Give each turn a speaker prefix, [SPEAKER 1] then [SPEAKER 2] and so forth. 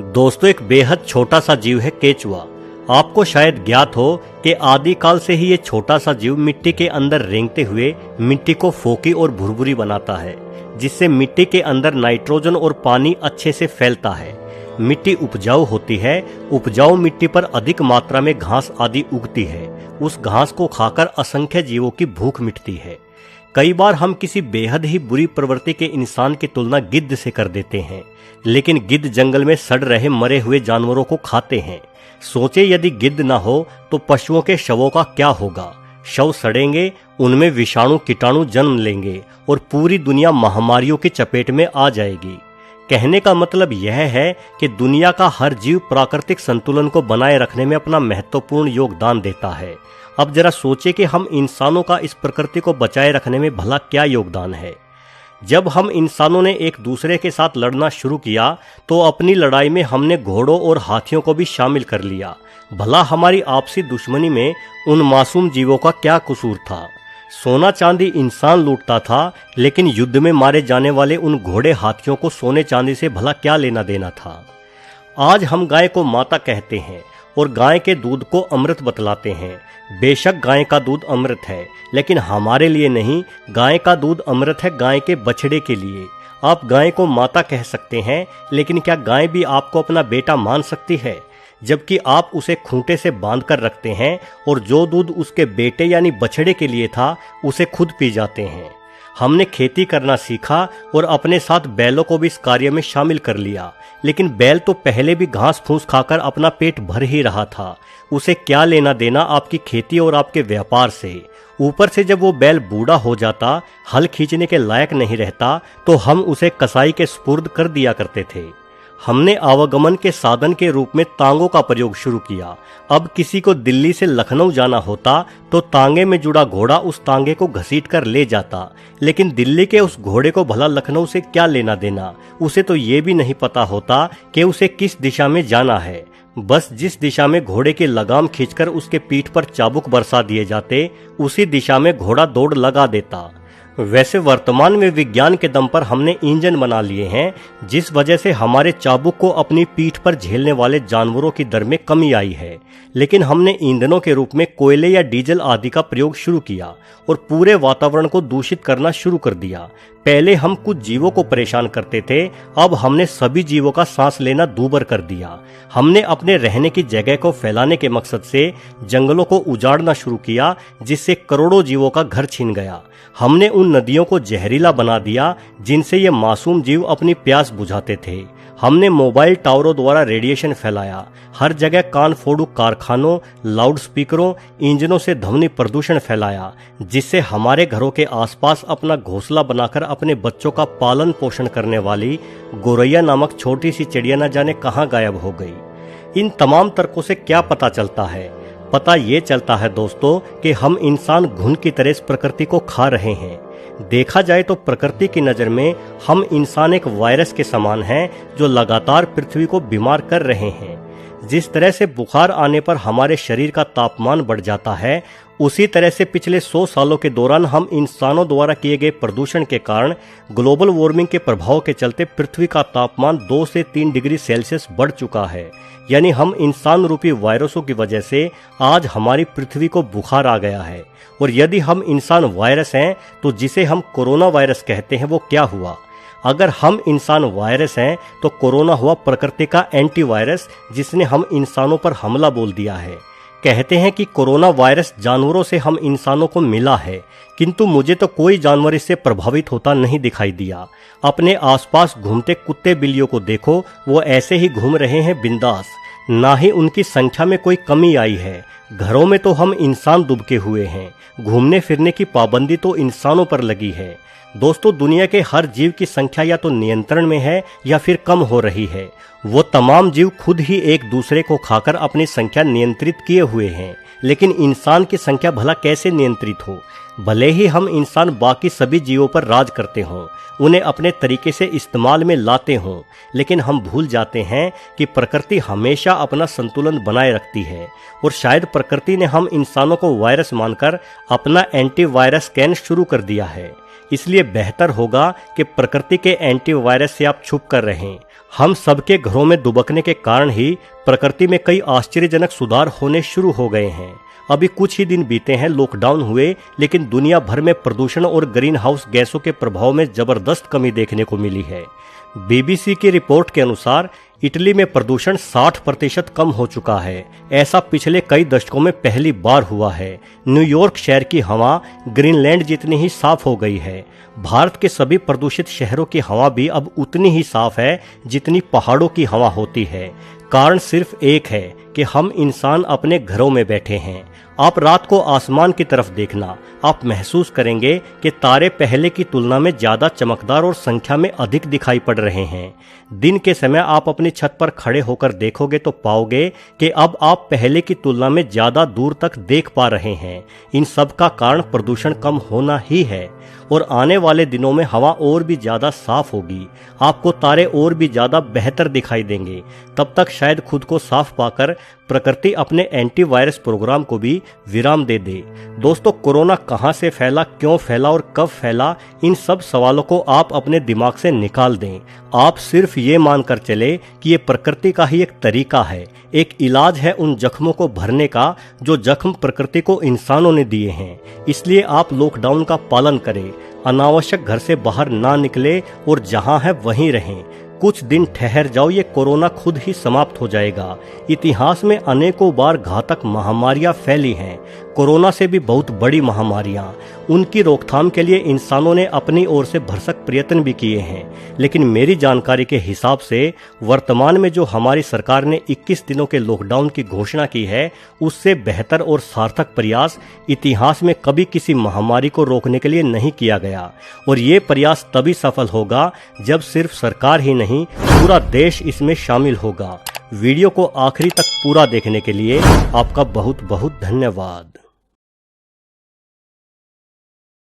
[SPEAKER 1] दोस्तों, एक बेहद छोटा सा जीव है केचुआ। आपको शायद ज्ञात हो कि आदिकाल से ही ये छोटा सा जीव मिट्टी के अंदर रेंगते हुए मिट्टी को फोकी और भुरभुरी बनाता है, जिससे मिट्टी के अंदर नाइट्रोजन और पानी अच्छे से फैलता है। मिट्टी उपजाऊ होती है। उपजाऊ मिट्टी पर अधिक मात्रा में घास आदि उगती है। उस घास को खाकर असंख्य जीवों की भूख मिटती है। कई बार हम किसी बेहद ही बुरी प्रवृत्ति के इंसान की तुलना गिद्ध से कर देते हैं, लेकिन गिद्ध जंगल में सड़ रहे मरे हुए जानवरों को खाते हैं। सोचे यदि गिद्ध ना हो तो पशुओं के शवों का क्या होगा। शव सड़ेंगे, उनमें विषाणु कीटाणु जन्म लेंगे और पूरी दुनिया महामारियों की चपेट में आ जाएगी। कहने का मतलब यह है कि दुनिया का हर जीव प्राकृतिक संतुलन को बनाए रखने में अपना महत्वपूर्ण योगदान देता है। अब जरा सोचे कि हम इंसानों का इस प्रकृति को बचाए रखने में भला क्या योगदान है। जब हम इंसानों ने एक दूसरे के साथ लड़ना शुरू किया तो अपनी लड़ाई में हमने घोड़ों और हाथियों को भी शामिल कर लिया। भला हमारी आपसी दुश्मनी में उन मासूम जीवों का क्या कसूर था। सोना चांदी इंसान लूटता था, लेकिन युद्ध में मारे जाने वाले उन घोड़े हाथियों को सोने चांदी से भला क्या लेना देना था। आज हम गाय को माता कहते हैं और गाय के दूध को अमृत बतलाते हैं। बेशक गाय का दूध अमृत है, लेकिन हमारे लिए नहीं। गाय का दूध अमृत है गाय के बछड़े के लिए। आप गाय को माता कह सकते हैं, लेकिन क्या गाय भी आपको अपना बेटा मान सकती है, जबकि आप उसे खूंटे से बांध कर रखते हैं और जो दूध उसके बेटे यानी बछड़े के लिए था उसे खुद पी जाते हैं। हमने खेती करना सीखा और अपने साथ बैलों को भी इस कार्य में शामिल कर लिया, लेकिन बैल तो पहले भी घास फूस खाकर अपना पेट भर ही रहा था। उसे क्या लेना देना आपकी खेती और आपके व्यापार से। ऊपर से जब वो बैल बूढ़ा हो जाता, हल खींचने के लायक नहीं रहता, तो हम उसे कसाई के सुपुर्द कर दिया करते थे। हमने आवागमन के साधन के रूप में तांगों का प्रयोग शुरू किया। अब किसी को दिल्ली से लखनऊ जाना होता तो तांगे में जुड़ा घोड़ा उस तांगे को घसीट कर ले जाता, लेकिन दिल्ली के उस घोड़े को भला लखनऊ से क्या लेना देना। उसे तो ये भी नहीं पता होता कि उसे किस दिशा में जाना है। बस जिस दिशा में घोड़े की लगाम खींचकर उसके पीठ पर चाबुक बरसा दिए जाते, उसी दिशा में घोड़ा दौड़ लगा देता। वैसे वर्तमान में विज्ञान के दम पर हमने इंजन बना लिए हैं, जिस वजह से हमारे चाबुक को अपनी पीठ पर झेलने वाले जानवरों की दर में कमी आई है। लेकिन हमने ईंधनों के रूप में कोयले या डीजल आदि का प्रयोग शुरू किया और पूरे वातावरण को दूषित करना शुरू कर दिया। पहले हम कुछ जीवों को परेशान करते थे, अब हमने सभी जीवों का सांस लेना दूभर कर दिया। हमने अपने रहने की जगह को फैलाने के मकसद से जंगलों को उजाड़ना शुरू किया, जिससे करोड़ों जीवों का घर छिन गया। हमने उन नदियों को जहरीला बना दिया जिनसे ये मासूम जीव अपनी प्यास बुझाते थे। हमने मोबाइल टावरों द्वारा रेडिएशन फैलाया। हर जगह कान फोड़ू कारखानों, लाउड स्पीकरों, इंजनों से ध्वनि प्रदूषण फैलाया, जिससे हमारे घरों के आसपास अपना घोंसला बनाकर अपने बच्चों का पालन पोषण करने वाली गोरैया नामक छोटी सी चिड़िया न जाने कहाँ गायब हो गई। इन तमाम तर्कों से क्या पता चलता है? पता ये चलता है दोस्तों कि हम इंसान घुन की तरह इस प्रकृति को खा रहे हैं। देखा जाए तो प्रकृति की नज़र में हम इंसान एक वायरस के समान हैं, जो लगातार पृथ्वी को बीमार कर रहे हैं। जिस तरह से बुखार आने पर हमारे शरीर का तापमान बढ़ जाता है, उसी तरह से पिछले 100 सालों के दौरान हम इंसानों द्वारा किए गए प्रदूषण के कारण ग्लोबल वार्मिंग के प्रभाव के चलते पृथ्वी का तापमान 2 से 3 डिग्री सेल्सियस बढ़ चुका है। यानी हम इंसान रूपी वायरसों की वजह से आज हमारी पृथ्वी को बुखार आ गया है। और यदि हम इंसान वायरस हैं तो जिसे हम कोरोना वायरस कहते हैं वो क्या हुआ? अगर हम इंसान वायरस हैं तो कोरोना हुआ प्रकृति का एंटीवायरस, जिसने हम इंसानों पर हमला बोल दिया है। कहते हैं कि कोरोना वायरस जानवरों से हम इंसानों को मिला है, किंतु मुझे तो कोई जानवर इससे प्रभावित होता नहीं दिखाई दिया। अपने आसपास घूमते कुत्ते बिल्लियों को देखो, वो ऐसे ही घूम रहे हैं बिंदास। ना ही उनकी संख्या में कोई कमी आई है। घरों में तो हम इंसान दुबके हुए हैं। घूमने फिरने की पाबंदी तो इंसानों पर लगी है। दोस्तों, दुनिया के हर जीव की संख्या या तो नियंत्रण में है या फिर कम हो रही है। वो तमाम जीव खुद ही एक दूसरे को खाकर अपनी संख्या नियंत्रित किए हुए हैं, लेकिन इंसान की संख्या भला कैसे नियंत्रित हो? भले ही हम इंसान बाकी सभी जीवों पर राज करते हों, उन्हें अपने तरीके से इस्तेमाल में लाते हों, लेकिन हम भूल जाते हैं कि प्रकृति हमेशा अपना संतुलन बनाए रखती है। और शायद प्रकृति ने हम इंसानों को वायरस मानकर अपना एंटीवायरस स्कैन शुरू कर दिया है। इसलिए बेहतर होगा कि प्रकृति के एंटीवायरस से आप छुप कर रहें। हम सबके घरों में दुबकने के कारण ही प्रकृति में कई आश्चर्यजनक सुधार होने शुरू हो गए हैं। अभी कुछ ही दिन बीते हैं लॉकडाउन हुए, लेकिन दुनिया भर में प्रदूषण और ग्रीन हाउस गैसों के प्रभाव में जबरदस्त कमी देखने को मिली है। BBC की रिपोर्ट के अनुसार इटली में प्रदूषण 60% कम हो चुका है। ऐसा पिछले कई दशकों में पहली बार हुआ है। न्यूयॉर्क शहर की हवा ग्रीनलैंड जितनी ही साफ हो गई है। भारत के सभी प्रदूषित शहरों की हवा भी अब उतनी ही साफ है जितनी पहाड़ों की हवा होती है। कारण सिर्फ एक है कि हम इंसान अपने घरों में बैठे हैं। आप रात को आसमान की तरफ देखना, आप महसूस करेंगे कि तारे पहले की तुलना में ज्यादा चमकदार और संख्या में अधिक दिखाई पड़ रहे हैं। दिन के समय आप अपनी छत पर खड़े होकर देखोगे तो पाओगे कि अब आप पहले की तुलना में ज्यादा दूर तक देख पा रहे हैं। इन सब का कारण प्रदूषण कम होना ही है और आने वाले दिनों में हवा और भी ज्यादा साफ होगी। आपको तारे और भी ज्यादा बेहतर दिखाई देंगे। तब तक शायद खुद को साफ पाकर प्रकृति अपने एंटीवायरस प्रोग्राम को भी विराम दे दे। दोस्तों, कोरोना कहां से फैला, क्यों फैला और कब फैला, इन सब सवालों को आप अपने दिमाग से निकाल दें। आप सिर्फ ये मानकर चले कि ये प्रकृति का ही एक तरीका है, एक इलाज है उन जख्मों को भरने का जो जख्म प्रकृति को इंसानों ने दिए हैं। इसलिए आप लॉकडाउन का पालन करें, अनावश्यक घर से बाहर ना निकले और जहां है वहीं रहें। कुछ दिन ठहर जाओ, ये कोरोना खुद ही समाप्त हो जाएगा। इतिहास में अनेकों बार घातक महामारियां फैली हैं, कोरोना से भी बहुत बड़ी महामारियां। उनकी रोकथाम के लिए इंसानों ने अपनी ओर से भरसक प्रयत्न भी किए हैं, लेकिन मेरी जानकारी के हिसाब से वर्तमान में जो हमारी सरकार ने 21 दिनों के लॉकडाउन की घोषणा की है, उससे बेहतर और सार्थक प्रयास इतिहास में कभी किसी महामारी को रोकने के लिए नहीं किया गया। और ये प्रयास तभी सफल होगा जब सिर्फ सरकार ही नहीं, पूरा देश इसमें शामिल होगा। वीडियो को आखिरी तक पूरा देखने के लिए आपका बहुत बहुत धन्यवाद।